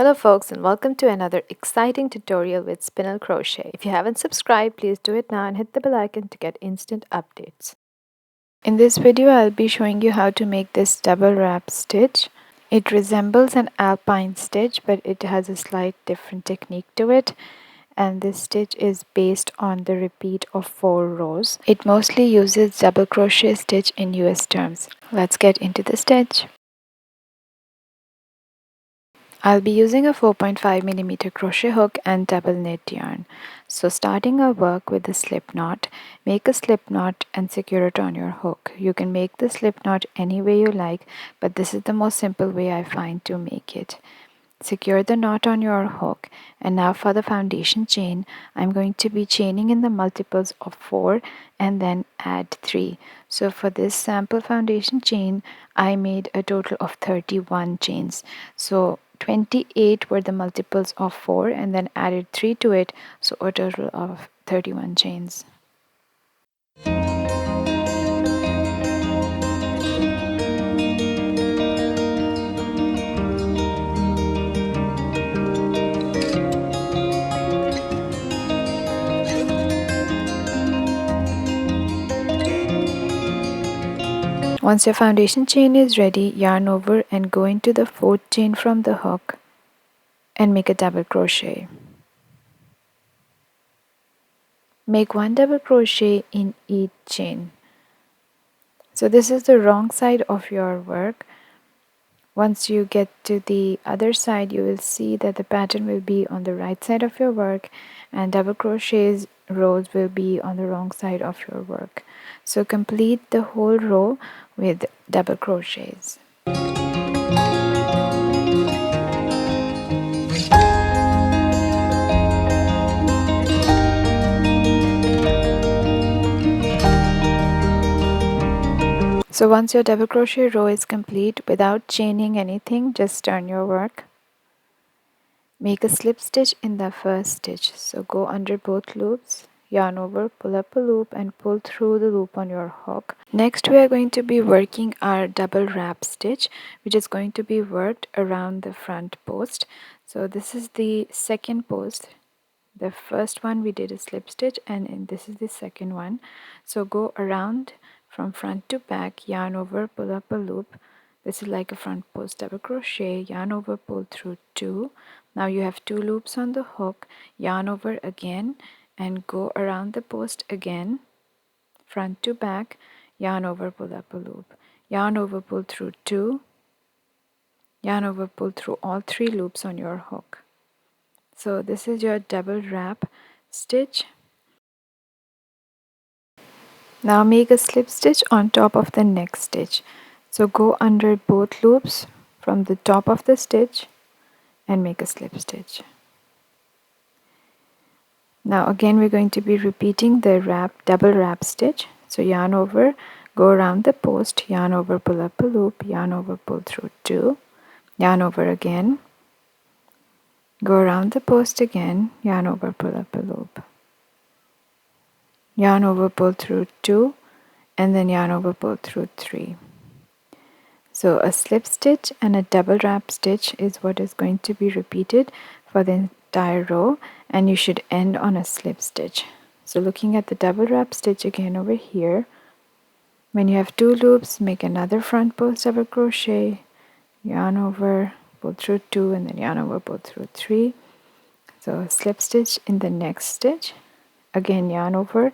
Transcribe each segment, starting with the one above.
Hello folks, and welcome to another exciting tutorial with Spinel Crochet. If you haven't subscribed, please do it now and hit the bell icon to get instant updates. In this video, I'll be showing you how to make this double wrap stitch. It resembles an alpine stitch, but it has a slight different technique to it. And this stitch is based on the repeat of 4 rows. It mostly uses double crochet stitch in US terms. Let's get into the stitch. I'll be using a 4.5mm crochet hook and double knit yarn. So starting our work with the slip knot, make a slip knot and secure it on your hook. You can make the slip knot any way you like, but this is the most simple way I find to make it. Secure the knot on your hook, and now for the foundation chain, I'm going to be chaining in the multiples of 4 and then add 3. So for this sample foundation chain, I made a total of 31 chains. So 28 were the multiples of 4 and then added 3 to it, so a total of 31 chains. Once your foundation chain is ready, yarn over and go into the 4th chain from the hook and make a double crochet. Make 1 double crochet in each chain. So this is the wrong side of your work. Once you get to the other side, you will see that the pattern will be on the right side of your work and double crochets rows will be on the wrong side of your work. So complete the whole row with double crochets. So once your double crochet row is complete, without chaining anything, just turn your work. Make a slip stitch in the first stitch. So go under both loops, yarn over, pull up a loop and pull through the loop on your hook. Next we are going to be working our double wrap stitch, which is going to be worked around the front post. So this is the second post. The first one we did a slip stitch and this is the second one. So go around from front to back, yarn over, pull up a loop. This is like a front post double crochet, yarn over, pull through 2. Now you have 2 loops on the hook, yarn over again and go around the post again, front to back, yarn over, pull up a loop, yarn over, pull through 2, yarn over, pull through all 3 loops on your hook. So this is your double wrap stitch. Now make a slip stitch on top of the next stitch. So go under both loops from the top of the stitch and make a slip stitch. Now again we're going to be repeating the double wrap stitch. So yarn over, go around the post, yarn over, pull up a loop, yarn over, pull through 2, yarn over again, go around the post again, yarn over, pull up a loop, yarn over, pull through 2, and then yarn over, pull through 3. So a slip stitch and a double wrap stitch is what is going to be repeated for the entire row, and you should end on a slip stitch. So looking at the double wrap stitch again over here, when you have 2 loops, make another front post double crochet, yarn over, pull through 2, and then yarn over, pull through 3. So a slip stitch in the next stitch, again yarn over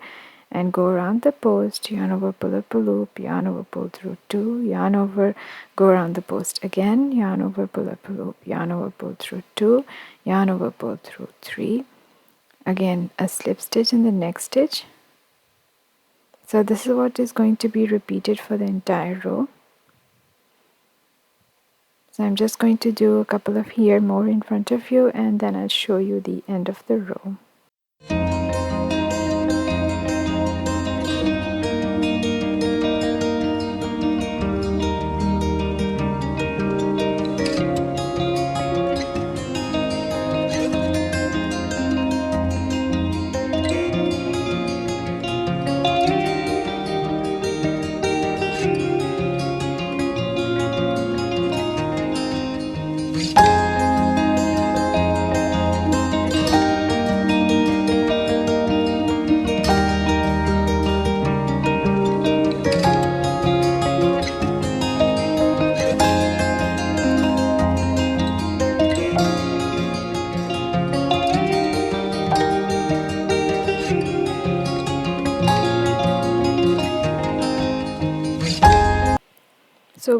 and go around the post, yarn over, pull up a loop, yarn over, pull through 2, yarn over, go around the post again, yarn over, pull up a loop, yarn over, pull through 2, yarn over, pull through 3, again a slip stitch in the next stitch. So this is what is going to be repeated for the entire row. So I'm just going to do a couple of here more in front of you, and then I'll show you the end of the row.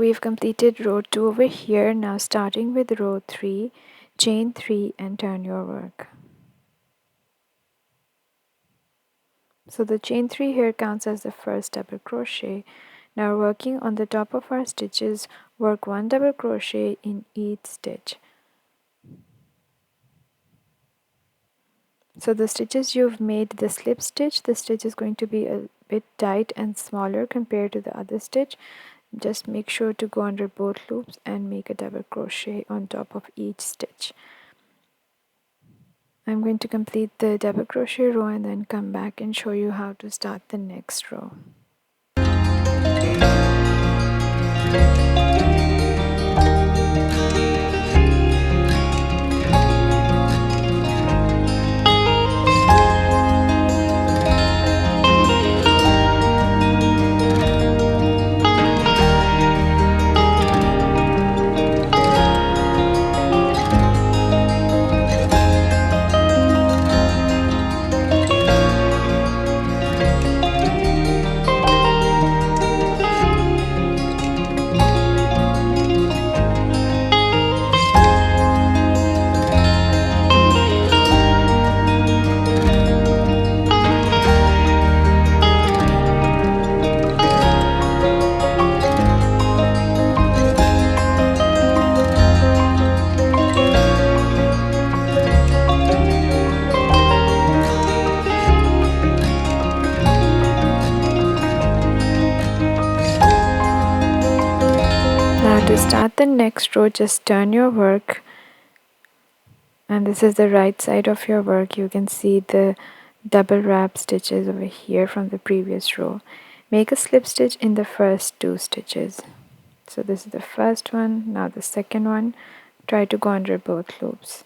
we've completed row 2 over here. Now starting with row 3, chain 3 and turn your work. So the chain 3 here counts as the first double crochet. Now working on the top of our stitches, work 1 double crochet in each stitch. So the stitches you've made the slip stitch, the stitch is going to be a bit tight and smaller compared to the other stitch. Just make sure to go under both loops and make a double crochet on top of each stitch. I'm going to complete the double crochet row and then come back and show you how to start the next row. Now to start the next row, just turn your work, and this is the right side of your work. You can see the double wrap stitches over here from the previous row. Make a slip stitch in the first 2 stitches. So this is the first one, now the second one. Try to go under both loops.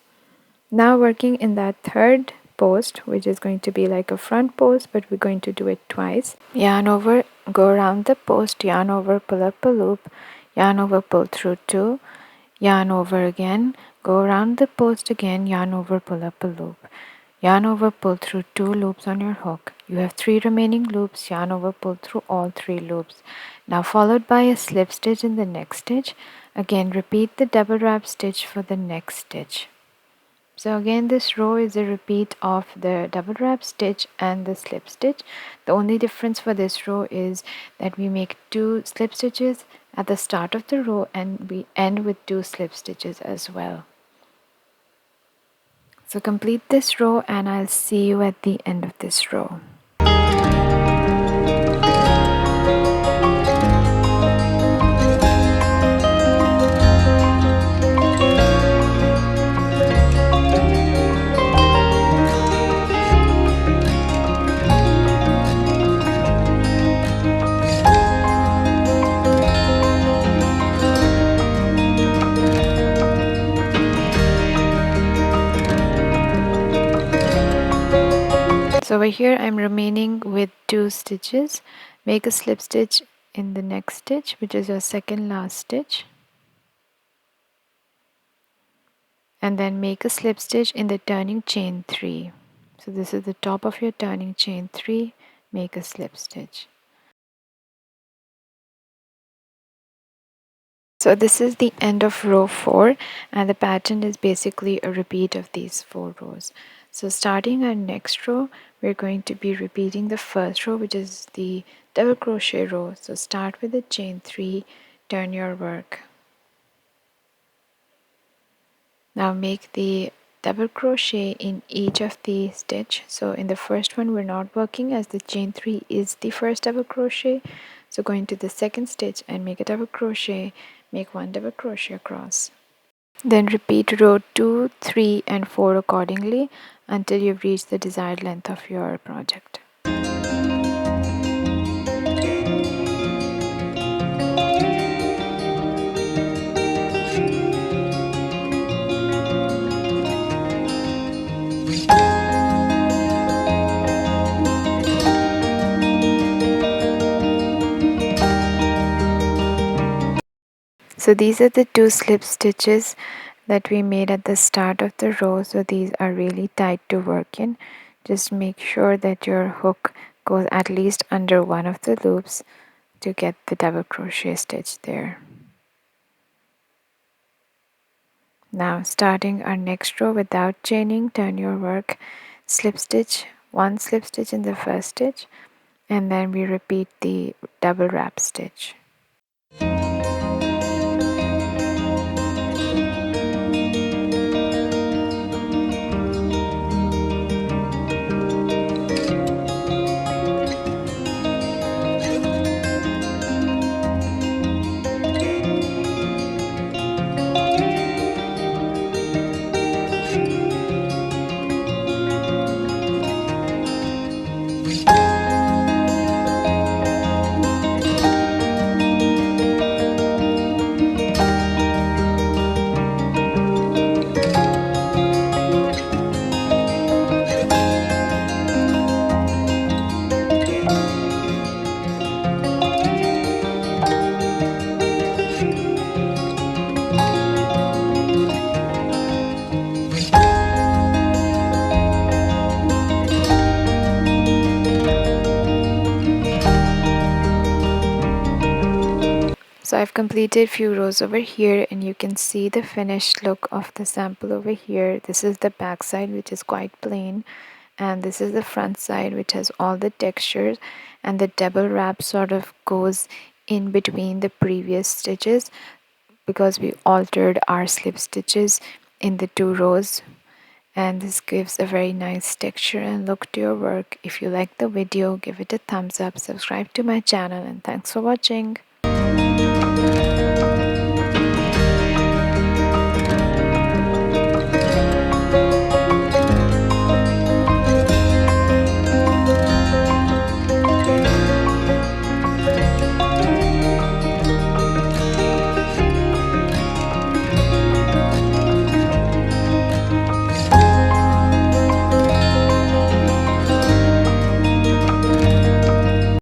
Now working in that third post, which is going to be like a front post, but we're going to do it twice. Yarn over, go around the post, yarn over, pull up a loop, yarn over, pull through 2, yarn over again, go around the post again, yarn over, pull up a loop, yarn over, pull through 2 loops on your hook. You have 3 remaining loops, yarn over, pull through all 3 loops. Now followed by a slip stitch in the next stitch. Again repeat the double wrap stitch for the next stitch. So again this row is a repeat of the double wrap stitch and the slip stitch. The only difference for this row is that we make 2 slip stitches at the start of the row and we end with 2 slip stitches as well. So complete this row and I'll see you at the end of this row. So over here I'm remaining with 2 stitches. Make a slip stitch in the next stitch, which is your second last stitch, and then make a slip stitch in the turning chain 3. So this is the top of your turning chain 3, make a slip stitch. So this is the end of row 4 and the pattern is basically a repeat of these 4 rows. So starting our next row, we're going to be repeating the first row, which is the double crochet row. So start with the chain 3, turn your work. Now make the double crochet in each of the stitch. So in the first one we're not working as the chain 3 is the first double crochet. So go into the second stitch and make a double crochet, make 1 double crochet across. Then repeat row 2, 3 and 4 accordingly until you've reached the desired length of your project. So these are the 2 slip stitches that we made at the start of the row. So these are really tight to work in. Just make sure that your hook goes at least under one of the loops to get the double crochet stitch there. Now starting our next row without chaining, turn your work, slip stitch, one slip stitch in the first stitch, and then we repeat the double wrap stitch. So I've completed few rows over here, and you can see the finished look of the sample over here. This is the back side, which is quite plain, and this is the front side, which has all the textures, and the double wrap sort of goes in between the previous stitches because we altered our slip stitches in the 2 rows, and this gives a very nice texture and look to your work. If you like the video, give it a thumbs up, subscribe to my channel, and thanks for watching.